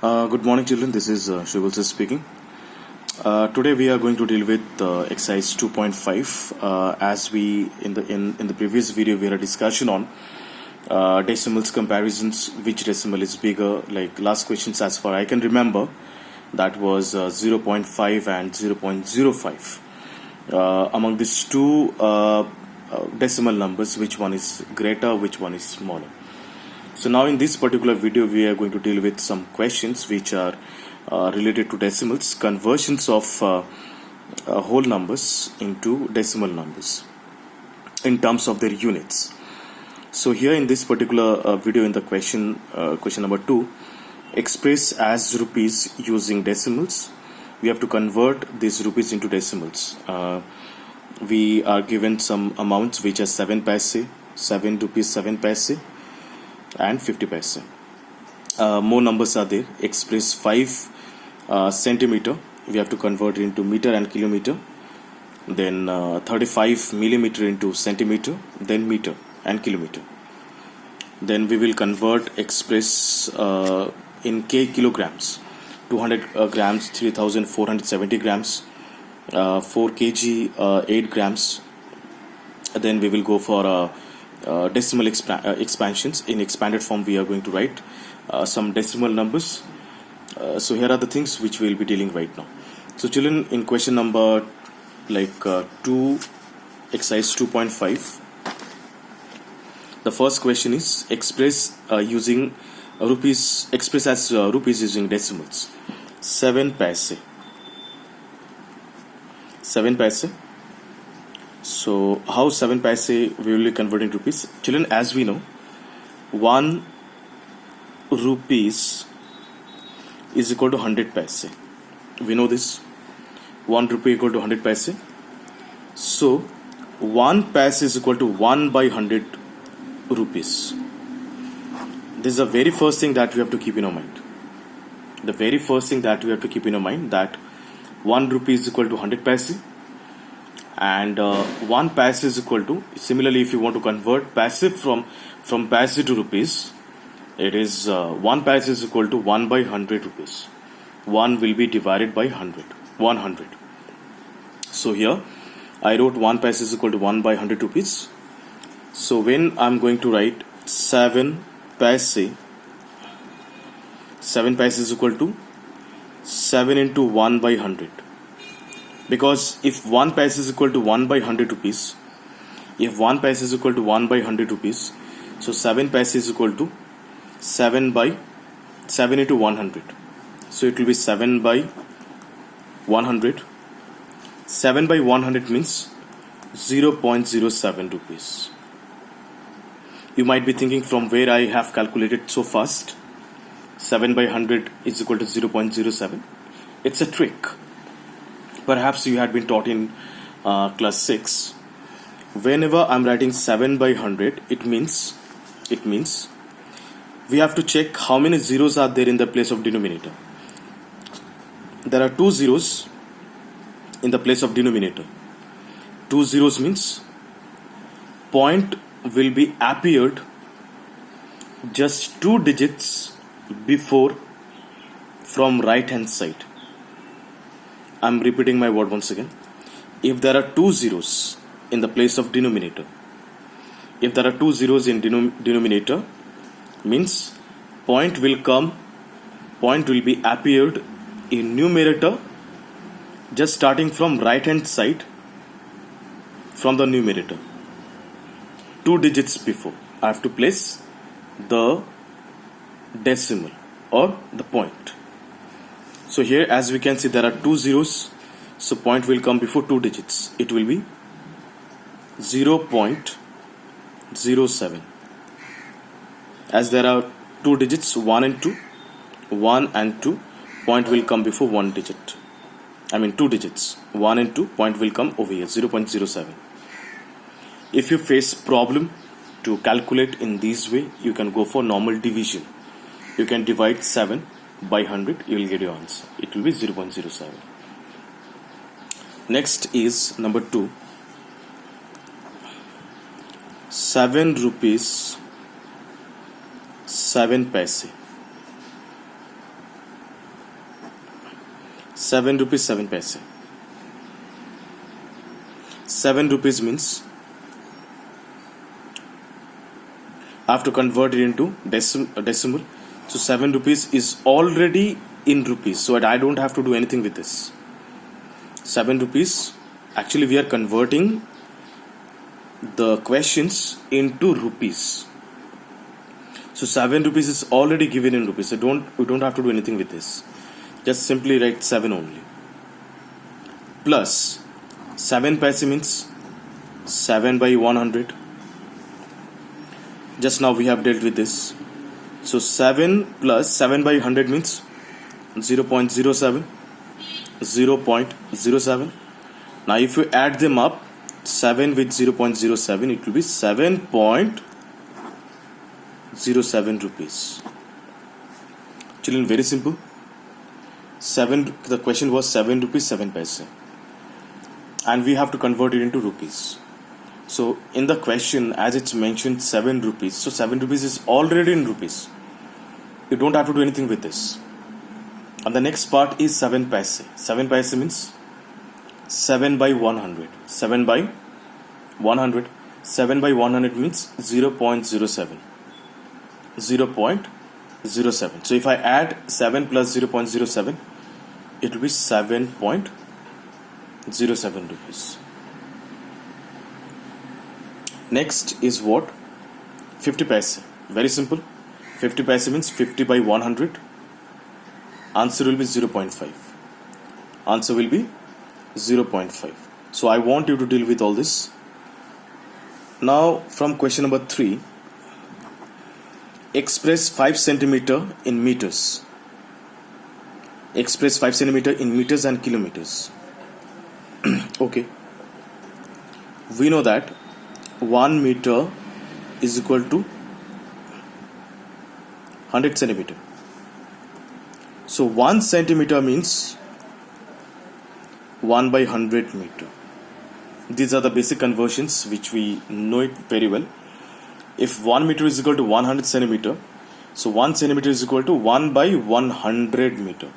Good morning, children. This is Shubal sir speaking. Today we are going to deal with exercise 2.5. As we in the previous video, we had a discussion on decimals comparisons. Which decimal is bigger? Like last questions, as far I can remember, that was 0.5 and 0.05. Among these two decimal numbers, which one is greater? Which one is smaller? So now in this particular video we are going to deal with some questions which are related to decimals, conversions of whole numbers into decimal numbers in terms of their units. So here in this particular video, in the question number 2, express as rupees using decimals. We have to convert these rupees into decimals. We are given some amounts which are 7 paise, 7 rupees 7 paise and 50 paise. More numbers are there. Express 5 centimeter, we have to convert it into meter and kilometer. Then 35 millimeter into centimeter, then meter and kilometer. Then we will convert express in kilograms. 200 grams 3470 grams, 4 kg 8 grams. Then we will go for decimal expansions. In expanded form we are going to write some decimal numbers. So here are the things which we will be dealing right now. So children, in question number 2, exercise 2.5, the first question is express using rupees, express as rupees using decimals. 7 paise. 7 paise. So how 7 paise we will be converting to rupees? Children, as we know, 1 rupees is equal to 100 paise. We know this. 1 rupee equal to 100 paise. So 1 paise is equal to 1 by 100 rupees. This is the very first thing that we have to keep in our mind. The very first thing that we have to keep in our mind, that 1 rupee is equal to 100 paise. And 1 paise is equal to, similarly if you want to convert paise from paise to rupees, it is 1 paise is equal to 1 by 100 rupees. 1 will be divided by 100. So here I wrote 1 paise is equal to 1 by 100 rupees. So when I'm going to write 7 paise, 7 paise is equal to 7 into 1 by 100. Because if 1 paise is equal to 1 by 100 rupees, if 1 paise is equal to 1 by 100 rupees, so 7 paise is equal to 7 into 100. So it will be 7 by 100. 7 by 100 means 0.07 rupees. You might be thinking, from where I have calculated so fast 7 by 100 is equal to 0.07. It's a trick. Perhaps you had been taught in class 6. Whenever I'm writing 7 by 100, it means we have to check how many zeros are there in the place of denominator. There are 2 zeros in the place of denominator. 2 zeros means point will be appeared just 2 digits before from right hand side. I'm repeating my word once again. If there are 2 zeros in the place of denominator, if there are 2 zeros in denominator, means point will be appeared in numerator just starting from right hand side from the numerator. 2 digits before I have to place the decimal or the point. So here, as we can see, there are 2 zeros, so point will come before 2 digits. It will be 0.07. As there are 2 digits, 1 and 2, point will come before 1 digit. 2 digits, 1 and 2, point will come over here, 0.07. If you face problem to calculate in this way, you can go for normal division. You can divide 7 by 100, you will get your answer. It will be 0.07. Next is number 2. 7 rupees 7 paise. 7 rupees 7 paise. 7 rupees means I have to convert it into decimal. So 7 rupees is already in rupees, so I don't have to do anything with this. 7 rupees, actually we are converting the questions into rupees. So 7 rupees is already given in rupees, so we don't have to do anything with this. Just simply write 7 only. Plus 7 paise means 7 by 100. Just now we have dealt with this. So 7 plus 7 by 100 means 0.07. 0.07. Now if you add them up, 7 with 0.07, it will be 7.07 rupees. Children, very simple. The question was 7 rupees 7 paise, and we have to convert it into rupees. So in the question, as it's mentioned 7 rupees, so 7 rupees is already in rupees. You don't have to do anything with this. And the next part is 7 paise. 7 paise means 7 by 100. 7 by 100. 7 by 100 means 0.07. 0.07. So if I add 7 plus 0.07, it will be 7.07 rupees. Next is what? 50 paise. Very simple. 50 paise means 50 by 100. Answer will be 0.5. Answer will be 0.5. So I want you to deal with all this. Now from question number 3, express 5 centimeter in meters. Express 5 centimeter in meters and kilometers. Okay. We know that 1 meter is equal to 100 centimeter. So 1 centimeter means 1 by 100 meter. These are the basic conversions which we know it very well. If 1 meter is equal to 100 centimeter, so 1 centimeter is equal to 1 by 100 meter.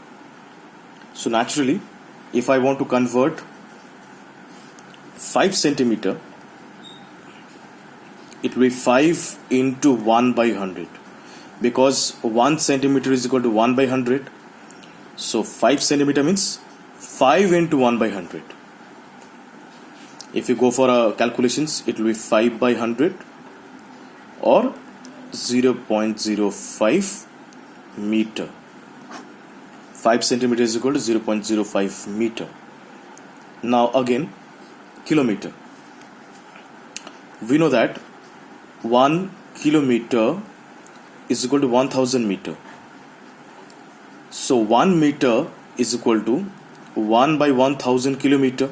So naturally, if I want to convert 5 centimeter, it will be 5 into 1 by 100, because 1 centimeter is equal to 1 by 100. So 5 centimeter means 5 into 1 by 100. If you go for calculations, it will be 5 by 100 or 0.05 meter. 5 centimeter is equal to 0.05 meter. Now again, kilometer. We know that 1 kilometer is equal to 1000 meter. So 1 meter is equal to 1 by 1000 kilometer.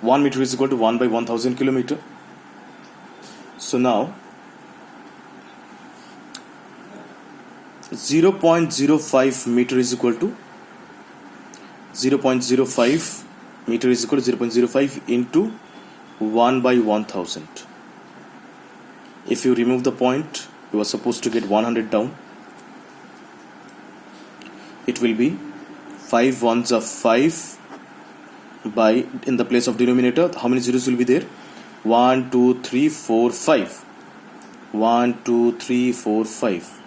1 meter is equal to 1 by 1000 kilometer. So now 0.05 meter is equal to 0.05 meter is equal to 0.05 into 1 by 1000. If you remove the point, you are supposed to get 100 down. It will be 5 ones are 5 by, in the place of denominator, how many zeros will be there? 1, 2, 3, 4, 5. 1, 2, 3, 4, 5.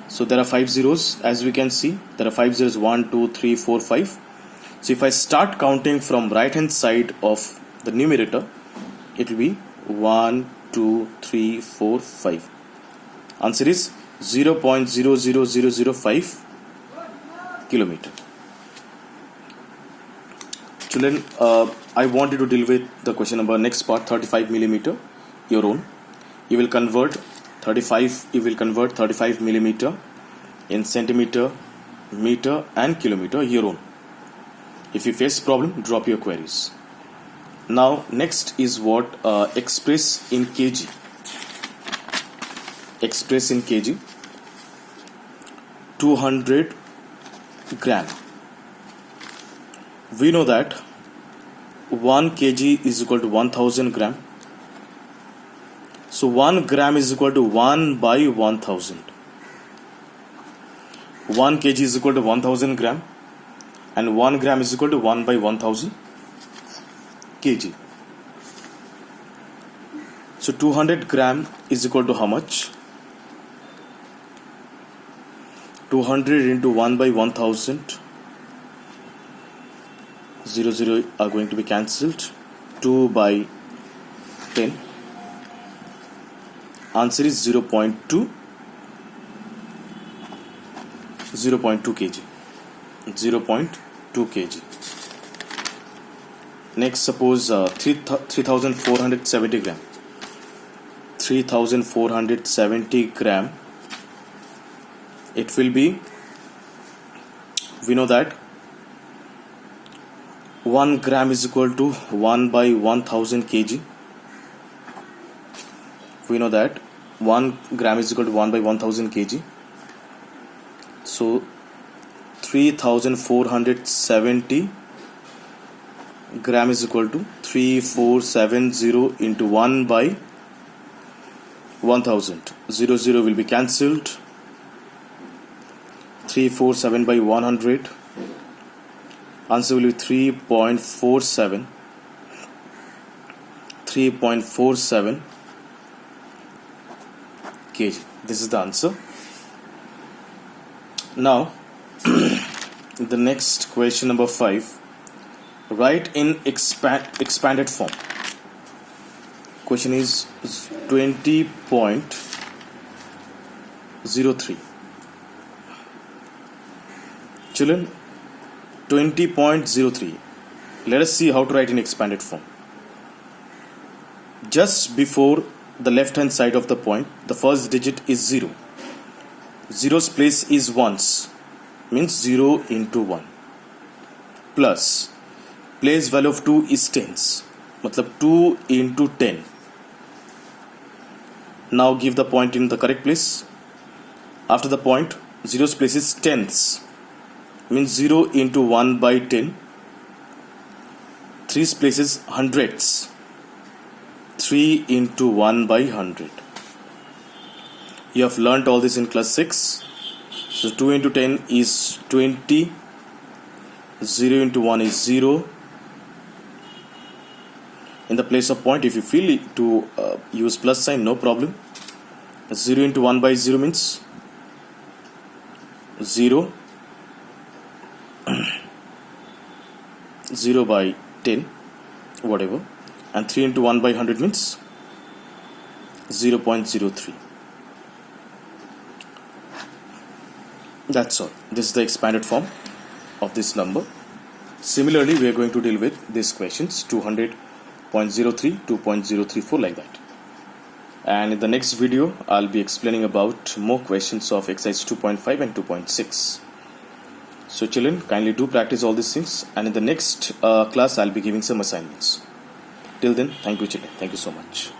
So there are 5 zeros, as we can see. There are 5 zeros, 1, 2, 3, 4, 5. So if I start counting from right hand side of the numerator, it will be 1, 2, 3, 4, 5. Answer is 0.00005 kilometer. Children, I want you to deal with the question number next part, 35 millimeter, your own. You will convert 35 millimeter in centimeter, meter and kilometer, your own. If you face problem, drop your queries. Now next is what? Express in kg. Express in kg. 200 gram. We know that 1 kg is equal to 1000 gram. So 1 gram is equal to 1 by 1000. 1 kg is equal to 1000 gram. and 1 gram is equal to 1 by 1000 kg. So 200 gram is equal to how much? 200 into 1 by 1000, 0 are going to be cancelled. 2 by 10. Answer is 0.2 kg. 0.2 kg. Next, suppose 3470 gram. 3470 gram. It will be, we know that 1 gram is equal to 1 by 1000 kg. We know that 1 gram is equal to 1 by 1000 kg. So 3470 gram is equal to 3470 into 1 by 1000. 0 will be cancelled. 347 by 100. Answer will be 3.47. 3.47 kg. This is the answer. Now, the next question number 5. Write in expanded form. Question is 20.03. Children, 20.03. Let us see how to write in expanded form. Just before the left hand side of the point, the first digit is 0. Zero's place is ones, means 0 into 1. Plus, place value of 2 is tens, matlab 2 into 10. Now give the point in the correct place. After the point, zero's place is tens, means 0 into 1 by 10. 3's place is hundreds, 3 into 1 by 100. You have learnt all this in class 6. So 2 into 10 is 20. 0 into 1 is 0. In the place of point, if you feel to use plus sign, no problem. 0 into 1 by 0 means 0. 0 by 10, whatever. And 3 into 1 by 100 means 0.03. That's all. This is the expanded form of this number. Similarly, we are going to deal with these questions 200.03, 2.034, like that. And in the next video, I'll be explaining about more questions of exercise 2.5 and 2.6. So children, kindly do practice all these things, and in the next class, I'll be giving some assignments. Till then, thank you children. Thank you so much.